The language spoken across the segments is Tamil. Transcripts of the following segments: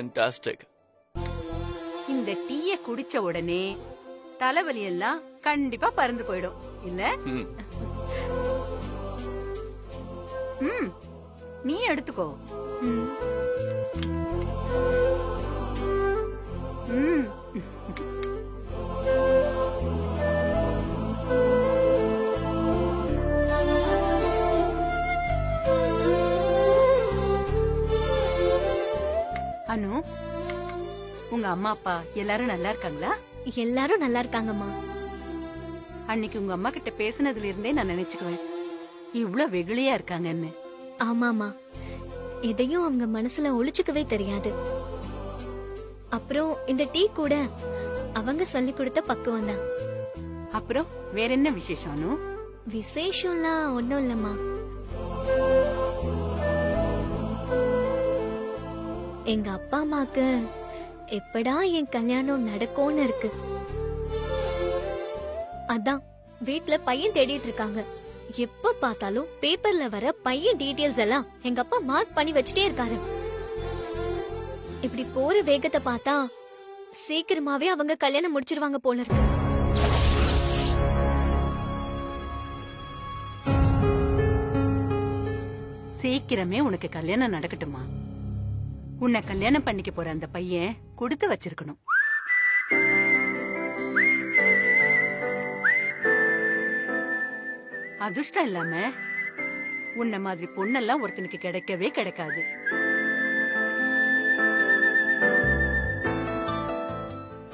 ஃபேண்டாஸ்டிக். இந்த டீய குடிச்ச உடனே தலைவலி எல்லாம் கண்டிப்பா பறந்து போயிடும் இல்ல? ம். ம் நீ எடுத்துக்கோ. ம். ம் அனு, உங்க அம்மா அப்பா எல்லாரும் நல்லா இருக்காங்களா? எல்லாரும் நல்லா இருக்காங்கம்மா. அன்னைக்கு உங்க அம்மா கிட்ட பேசுனதுல இருந்தே நான் நினைச்சுக்குவேன் இவ்ளோ வெகுளியா இருக்காங்கன்னு. ஆமாமா, எதையும் அவங்க மனசுல ஒளிச்சுக்கவே தெரியாது. அப்புறம் இந்த டீ கூட அவங்க சொல்லி கொடுத்த பக்குவம் தான். அப்புறம் வேற என்ன விசேஷம் அனு? விசேஷம்லாம் ஒண்ணும் இல்லம்மா. எங்க அப்பா அம்மாக்கு எப்படா என் கல்யாணம் நடக்கும்னு இருக்கு. அதான் வீட்ல பையன் தேடிட்டு இருக்காங்க. எப்ப பார்த்தாலும் பேப்பர்ல வர பையன் டீடைல்ஸ் எல்லாம் எங்க அப்பா மார்க் பண்ணி வச்சுட்டே இருக்காரு. இப்படி போற வேகத்தை பார்த்தா சீக்கிரமாவே அவங்க கல்யாணம் முடிச்சிருவாங்க போல இருக்கு. சீக்கிரமே உனக்கு கல்யாணம் நடக்கட்டுமா? உன்னை கல்யாணம் பண்ணிக்க போற அந்த பையன் கொடுத்து வச்சிருக்கணும். அதிர்ஷ்டம் இல்லாம உன்ன மாதிரி பொண்ணெல்லாம் ஒருத்தனுக்கு கிடைக்கவே கிடைக்காது.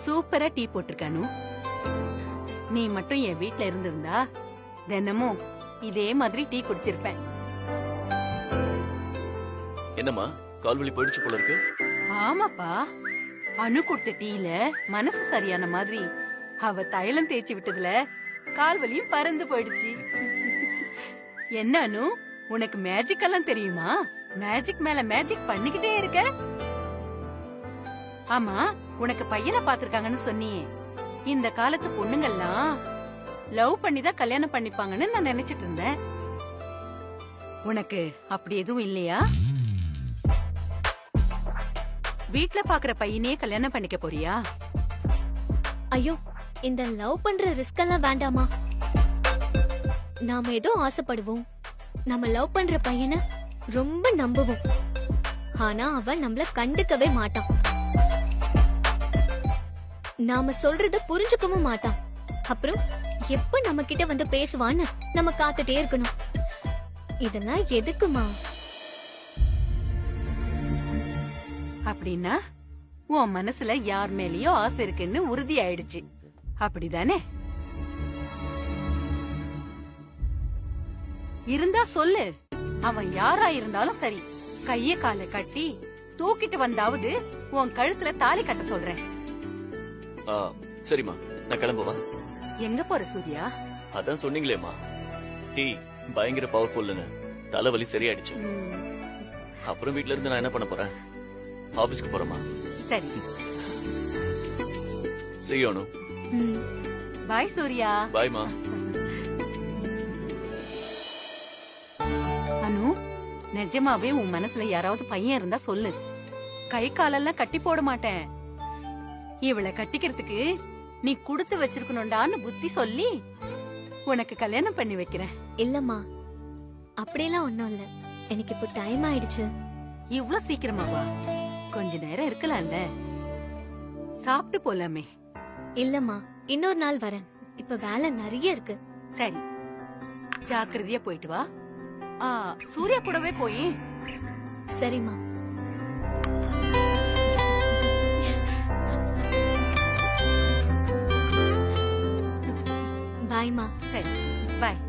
சூப்பரா டீ போட்டிருக்கானு. நீ மட்டும் என் வீட்ல இருந்திருந்தா தினமும் இதே மாதிரி டீ குடிச்சிருப்பேன். என்னம்மா கால்வலி போயிடுச்சு போல இருக்கு? ஆமாப்பா, அனு கொடுத்த டீல மனசு சரியான மாதிரி அவ தைலம் தேய்ச்சி விட்டதுல கால்வலியும் பறந்து போயிடுச்சு. என்ன அனு, உனக்கு மேஜிக் எல்லாம் தெரியுமா? மேஜிக் மேல மேஜிக் பண்ணிக்கிட்டே இருக்க. ஆமா, உனக்கு பையனை பாத்திருக்காங்கன்னு சொன்னியே. இந்த காலத்து பொண்ணுங்கெல்லாம் லவ் பண்ணிதான் கல்யாணம் பண்ணிப்பாங்கன்னு நான் நினைச்சிட்டு இருந்தேன். உனக்கு அப்படி எதுவும் இல்லையா? வீட்ல பாக்குற பையனையே கல்யாணம் பண்ணிக்க போறியா? ஐயோ, இந்த லவ் பண்ற ரிஸ்க் எல்லாம் வேண்டாமா? நாம ஏதோ ஆசைப்படுவோம், நம்ம லவ் பண்ற பையனை ரொம்ப நம்புவோம். ஆனா அவன் நம்மள கண்டுக்கவே மாட்டான். நாம சொல்றத புரிஞ்சுக்கவும் மாட்டான். அப்புறம் எப்ப நம்ம கிட்ட வந்து பேசுவான்னு நம்ம காத்துட்டே இருக்கணும். இதெல்லாம் எதுக்குமா? அப்படின்னா உன் மனசுல யார் மேலயோ ஆசை இருக்குன்னு உறுதி ஆயிடுச்சு, அப்படிதானே? இருந்தா சொல்லு. அவன் யாரா இருந்தாலும் சரி, கைய கால கட்டி தூக்கிட்டு வந்தாவது உன் கழுத்துல தாலி கட்ட சொல்றேன். சரிம்மா, நான் கிளம்புவா. எங்க போற சூர்யா? அதான் சொன்னீங்களேம்மா, டீ பயங்கர பவர்ஃபுல்லுன்னு. தலைவலி சரியாயிடுச்சு. அப்புறம் வீட்ல இருந்து நான் என்ன பண்ண போறேன்? ஆபீஸ்க்கு போறேம்மா. சரி, see you அனு. பாய் சூர்யா. பாய்மா. அனு, நிஜமாவே உன் மனசுல யாராவது பையன் இருந்தா சொல்லு. கை காலெல்லாம் கட்டி போட மாட்டேன். இவளை கட்டிக்கிறதுக்கு நீ குடுத்து வச்சிருக்கணும்டான்னு புத்தி சொல்லி உனக்கு கல்யாணம் பண்ணி வைக்கிறேன். இல்லம்மா, அப்படியெல்லாம் ஒண்ணும் இல்ல. எனக்கு இப்போ டைம் ஆயிடுச்சு. இவ்ளோ சீக்கிரமாவா? கொஞ்ச நேரம் இருக்கலாம்ல, சாப்பிட்டு போலாமே. இல்லம்மா, இன்னொரு நாள் வரேன். இப்ப வேலை நிறைய இருக்கு. சரி, ஜாக்கிரதையா போயிட்டு வா. சூர்யா கூடவே போய். சரிம்மா. பாய்மா. சரி, பாய்.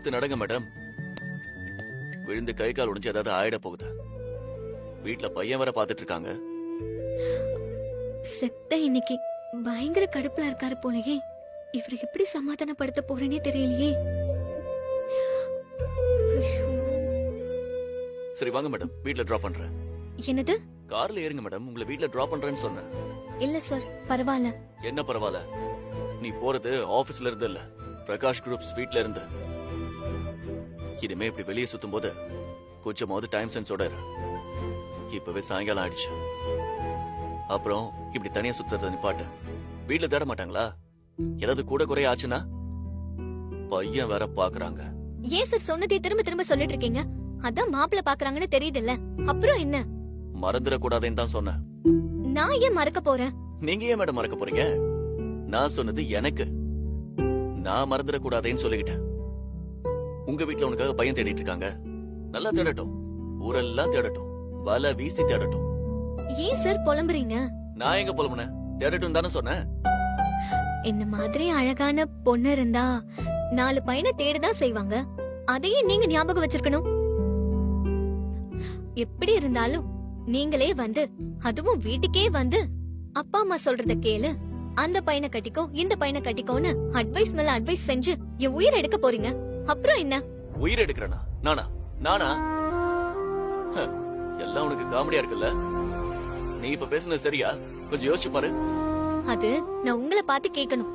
பார்த்து நடங்க மேடம். விழுந்து கை கால் உடைஞ்சு ஏதாவது ஆயிட போகுது. வீட்ல பையன் வர பாத்துட்டு இருக்காங்க. செத்த இன்னைக்கு பயங்கர கடுப்புல இருக்காரு போலயே. இவரை எப்படி சமாதானப்படுத்த போறேனே தெரியலையே. ஐயோ. சரி வாங்க மேடம், வீட்ல டிராப் பண்றேன். என்னது? கார்ல ஏறுங்க மேடம், உங்களை வீட்ல டிராப் பண்றேன்னு சொன்னேன். இல்ல சார், பரவாயில்ல. என்ன பரவாயில்ல? நீ போறது ஆபீஸ்ல இருந்து இல்ல, பிரகாஷ் குரூப்ஸ் வீட்ல இருந்து. இனிமே இப்படி வெளியே சுத்தும் போது கொஞ்சமாவது டைம் சென்ஸோட இரு. இப்பவே சாயங்காலம் ஆயிடுச்சு. அப்புறம் இப்படி தனியா சுத்துறத நிப்பாட்டு. வீட்ல தேட மாட்டாங்களா? ஏதாவது கூட குறைய ஆச்சுன்னா? பையன் வேற பாக்குறாங்க. ஏன் சார் சொன்னதே திரும்ப திரும்ப சொல்லிட்டு இருக்கீங்க? அதான் மாப்பிள்ள பாக்குறாங்கன்னு தெரியுதுல்ல, அப்புறம் என்ன? மறந்துடக்கூடாதுன்னு தான் சொன்னேன். நான் ஏன் மறக்க போறேன்? நீங்க ஏன் மேடம் மறக்க போறீங்க? நான் சொன்னது எனக்கு. நான் மறந்துடக்கூடாதுன்னு சொல்லிக்கிட்டேன். உங்க வீட்ல உனக்காக பையன் தேடிட்டு இருக்காங்க. நல்லா தேடட்டும், ஊரெல்லாம் தேடட்டும், வலை வீசி தேடட்டும். ஏன் சார் புலம்புறீங்க? நான் எங்க புலம்புனேன்? தேடட்டும் தானே சொன்னேன். என்ன மாதிரி அழகான பொண்ணு இருந்தா 4 பையனை தேடதான் செய்வாங்க. அதையே நீங்க ஞாபகம் வச்சிருக்கணும். எப்படி இருந்தாலும் நீங்களே வந்து, அதுவும் வீட்டுக்கே வந்து, அப்பா அம்மா சொல்றத கேளு, அந்த பையனை கட்டிக்கோ, இந்த பையனை கட்டிக்கோன்னு அட்வைஸ் மேல அட்வைஸ் செஞ்சு என் உயிரை எடுக்க போறீங்க. அப்புறம் என்ன? உயிர் எடுக்கிறேனா? நானா? நானா? ஹ, எல்லாம் உனக்கு காமெடியா இருக்குல்ல? நீ இப்ப பேசுனது சரியா? கொஞ்சம் யோசிச்சு பாரு. அது நான் உங்களை பார்த்து கேட்கணும்.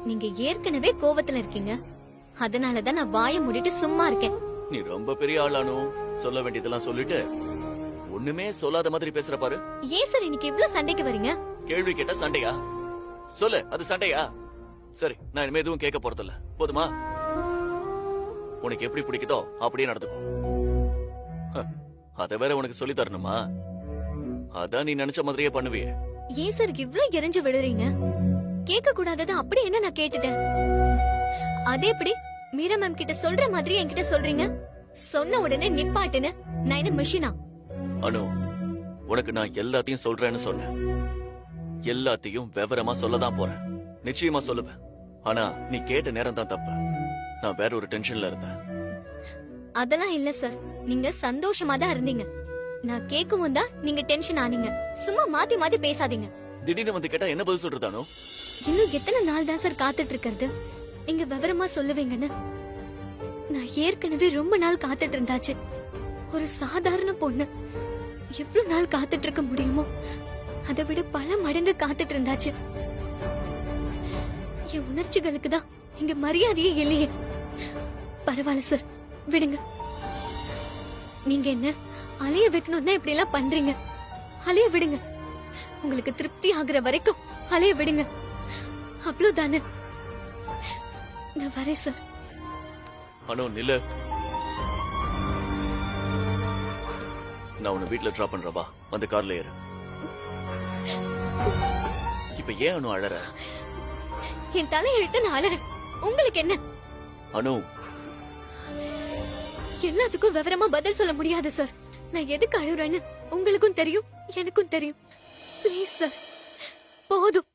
நீங்க ஏற்கனவே கோவத்துல இருக்கீங்க. அதனாலதான் நான் வாயை மூடிட்டு சும்மா இருக்கேன். நீ ரொம்ப பெரிய ஆளானோ, சொல்ல வேண்டியதெல்லாம் சொல்லிட்டு ஒண்ணுமே சொல்லாத மாதிரி பேசுற பாரு. ஏன் சார் இன்னைக்கு இவ்ளோ சண்டைக்கு வரீங்க? கேள்வி கேட்டா சண்டையா? சொல்லு, அது சண்டையா? சரி, நான் இனிமே எதுவும் கேட்க போறதில்ல. போதுமா? உனக்கு எப்படி பிடிக்குதோ அப்படியே நடந்துக்கும். அத வேற உனக்கு சொல்லி தரணுமா? அதான் நீ நினைச்ச மாதிரியே பண்ணுவியே. ஏன் சார் இவ்ளோ எரிஞ்சு விழுறீங்க? கேட்க கூடாதது அப்படி என்ன நான் கேட்டுட்டேன்? அதே எப்படி மீரா மேம் கிட்ட சொல்ற மாதிரி என்கிட்ட சொல்றீங்க? சொன்ன உடனே நிப்பாட்டுன்னு நான் என்ன மிஷினா? அனு, உனக்கு நான் எல்லாத்தையும் சொல்றேன்னு சொன்னேன். எல்லாத்தையும் விவரமா சொல்லதான் போறேன். நிச்சயமா சொல்லுவேன். ஆனா நீ கேட்ட நேரம் தான் தப்பு. நான் வேற ஒரு டென்ஷன்ல இருந்தேன். அதெல்லாம் இல்ல சார், நீங்க சந்தோஷமா தான் இருந்தீங்க. நான் கேட்கவும் தான் நீங்க டென்ஷன் ஆனீங்க. சும்மா மாத்தி மாத்தி பேசாதீங்க. திடீர்னு வந்து கேட்டா என்ன பதில் சொல்றதானோ? இன்னும் எத்தனை நாள் தான் சார் காத்துட்டு இருக்கிறது? நீங்க விவரமா சொல்லுவீங்கன்னு நான் ஏற்கனவே ரொம்ப நாள் காத்துட்டு இருந்தாச்சு. ஒரு சாதாரண பொண்ணு எவ்வளவு நாள் காத்துட்டு இருக்க முடியுமோ அதை விட பல மடங்கு காத்துட்டு இருந்தாச்சு. என் உணர்ச்சிகளுக்கு தான் இங்க மரியாதையே இல்லையே. பரவாயில்ல சார், விடுங்க. நீங்க என்ன அலைய வைக்கணும் தான் இப்படி எல்லாம் பண்றீங்க. அலைய விடுங்க. உங்களுக்கு திருப்தி ஆகுற வரைக்கும் அலைய விடுங்க. அவ்வளவுதானே. நான் வரேன் சார். அனு நில்லு. நான் உன்னை வீட்டுல டிராப் பண்றவா, வந்து கார்ல ஏறு. இப்ப ஏன் அனு அழற? என் தலையெழுத்து நான் அழறேன். உங்களுக்கு என்ன? அனு, எல்லாத்துக்கும் விவரமா பதில் சொல்ல முடியாது சார். நான் எதுக்கு அழுறேன்னு உங்களுக்கும் தெரியும், எனக்கும் தெரியும். ப்ளீஸ் சார், போதும்.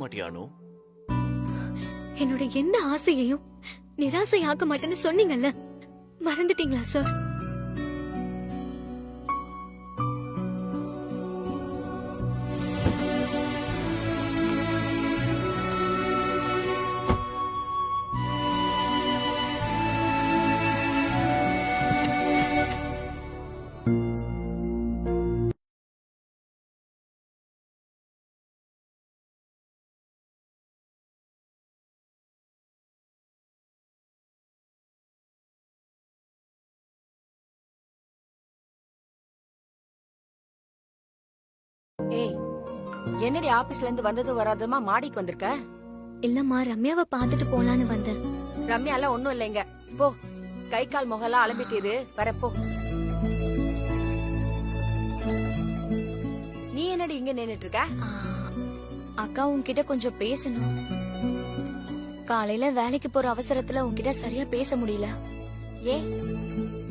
மாட்டியா அனு? என்னோட எந்த ஆசையையும் நிராசையாக்க மாட்டேன்னு சொன்னீங்கல்ல, மறந்துட்டீங்களா சார்? ஏய், என்னடி ஆபீஸ்ல இருந்து வந்தது வராதமா மாடிக்கு வந்திருக்க? இல்லம்மா, ரம்யாவை பார்த்துட்டு போலான்னு வந்தேன். ரம்யா எல்லாம் ஒண்ணும் இல்லைங்க. போ, கை கால் முகலாம் அலம்பிட்டு வரப்போ. நீ என்னடி இங்க நின்னுட்டு இருக்க? அக்கா உன்கிட்ட கொஞ்சம் பேசணும். காலையில வேலைக்கு போற அவசரத்துல உன்கிட்ட சரியா பேச முடியல. ஏ,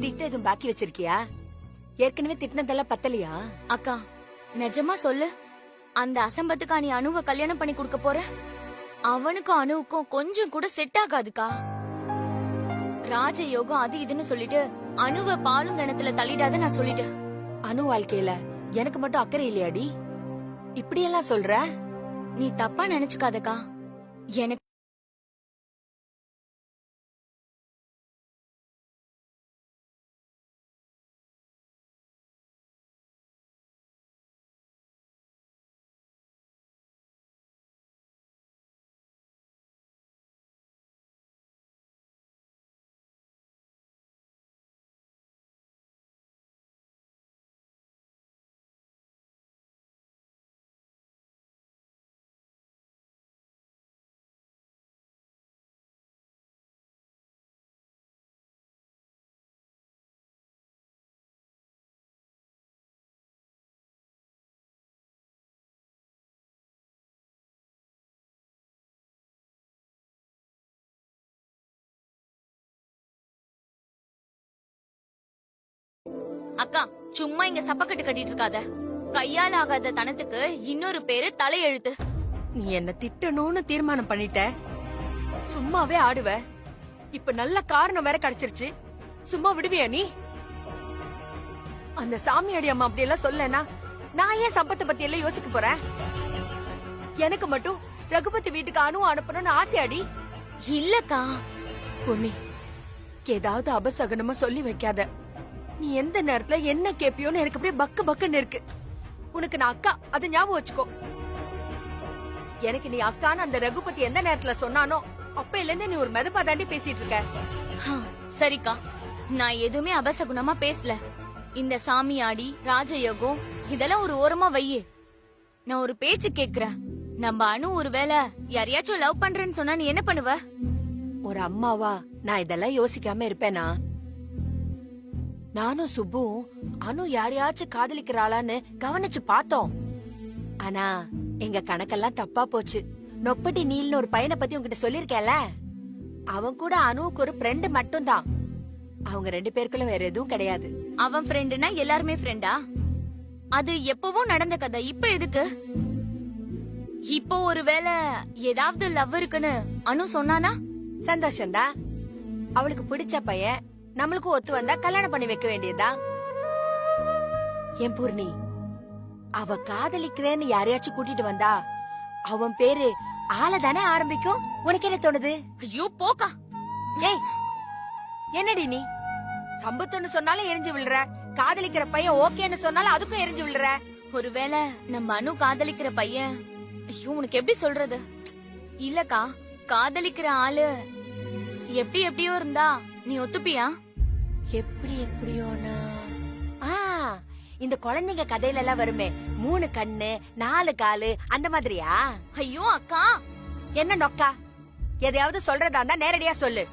திட்ட எதுவும் பாக்கி வச்சிருக்கியா? ஏற்கனவே திட்டினதெல்லாம் பத்தலையா? அக்கா நிஜமா சொல்லு, அந்த அசம்பத்துக்கா நீ அணுவை கல்யாணம் பண்ணி கொடுக்க போற? அவனுக்கும் அணுவுக்கும் கொஞ்சம் கூட செட் ஆகாதுக்கா. ராஜயோகம் அது இதுன்னு சொல்லிட்டு அணுவை பாலும் கிணத்துல தள்ளிடாத நான் சொல்லிட்டேன். அனு வாழ்க்கையில எனக்கு மட்டும் அக்கறை இல்லையாடி? இப்படி எல்லாம் சொல்ற? நீ தப்பா நினைச்சுக்காதக்கா. எனக்கு அக்கா சும்மா இங்க சப்பக்கட்டு கட்டிட்டு இருக்காத. கையால் ஆகாத தனத்துக்கு இன்னொரு பேரு தலையெழுத்து. நீ என்ன திட்டணும்னு தீர்மானம் பண்ணிட்ட, சும்மாவே ஆடுவ. இப்ப நல்ல காரணம் வேற கிடைச்சிருச்சு, சும்மா விடுவியா நீ? அந்த சாமியாடி அம்மா அப்படி எல்லாம் சொல்லனா நான் ஏன் சம்பத்தை பத்தி எல்லாம் யோசிக்க போறேன்? எனக்கு மட்டும் ரகுபதி வீட்டுக்கு அணு அனுப்பணும்னு ஆசையாடி? இல்லக்கா பொன்னி, ஏதாவது அபசகனமா சொல்லி வைக்காத. நீ எந்த நேரத்துல என்ன கேப்பியோன்னு எனக்கு அப்படியே பக்கு பக்குன்னு இருக்கு. உனக்கு நான் அக்கா, அதை ஞாபகம் வச்சுக்கோ. எனக்கு நீ அக்கான்னு அந்த ரகுபதி எந்த நேரத்துல சொன்னானோ அப்பையில இருந்து நீ ஒரு மெதப்பா தாண்டி பேசிட்டு இருக்க. சரிக்கா, நான் எதுவுமே அபசகுணமா பேசல. இந்த சாமியாடி ராஜயோகம் இதெல்லாம் ஒரு ஓரமா வையு. நான் ஒரு பேச்சு கேக்குறேன். நம்ம அணு ஒருவேளை யாரையாச்சும் லவ் பண்றேன்னு சொன்னா நீ என்ன பண்ணுவ? ஒரு அம்மாவா நான் இதெல்லாம் யோசிக்காம இருப்பேனா? நானும் சுப்புவும் அனு யாரையாச்சும் காதலிக்கிறாளான்னு கவனிச்சு பார்த்தோம். ஆனா எங்க கணக்கெல்லாம் தப்பா போச்சு. நொப்பட்டி நீல்னு ஒரு பையனை பத்தி உங்ககிட்ட சொல்லிருக்கேன்ல, அவன் கூட அனுவுக்கு ஒரு ஃப்ரெண்டு மட்டும் தான். அவங்க 2 பேருக்குள்ள வேற எதுவும் கிடையாது. அவன் ஃப்ரெண்டுனா எல்லாருமே ஃப்ரெண்டா? அது எப்பவும் நடந்த கதை. இப்ப எதுக்கு? இப்போ ஒருவேளை ஏதாவது லவ் இருக்குன்னு அனு சொன்னானா? சந்தோஷம்தான். அவளுக்கு பிடிச்ச பையன் நம்மளுக்கும் ஒத்து வந்தா கல்யாணம் பண்ணி வைக்க வேண்டியதா? என் பூர்ணி, அவ காதலிக்கிறேன்னு யாரையாச்சும் கூட்டிட்டு வந்தா அவன் பேரு ஆள தானே ஆரம்பிக்கும். உனக்கு என்ன தோணுது? ஐயோ போக்கா. ஏய், என்னடி நீ சம்பத்துன்னு சொன்னாலும் எரிஞ்சு விழுற, காதலிக்கிற பையன் ஓகேன்னு சொன்னாலும் அதுக்கும் எரிஞ்சு விழுற. ஒருவேளை நம்ம அனு காதலிக்கிற பையன், ஐயோ உனக்கு எப்படி சொல்றது? இல்லக்கா, காதலிக்கிற ஆளு எப்படி எப்படியோ இருந்தா நீ ஒத்துப்பியா? எப்படி எப்படியோனா, இந்த குழந்தைங்க கதையில எல்லாம் வருமே, 3 கண்ணு 4 காலு அந்த மாதிரியா? ஐயோ அக்கா. என்ன நொக்கா? எதையாவது சொல்றதா இருந்தா நேரடியா சொல்லு.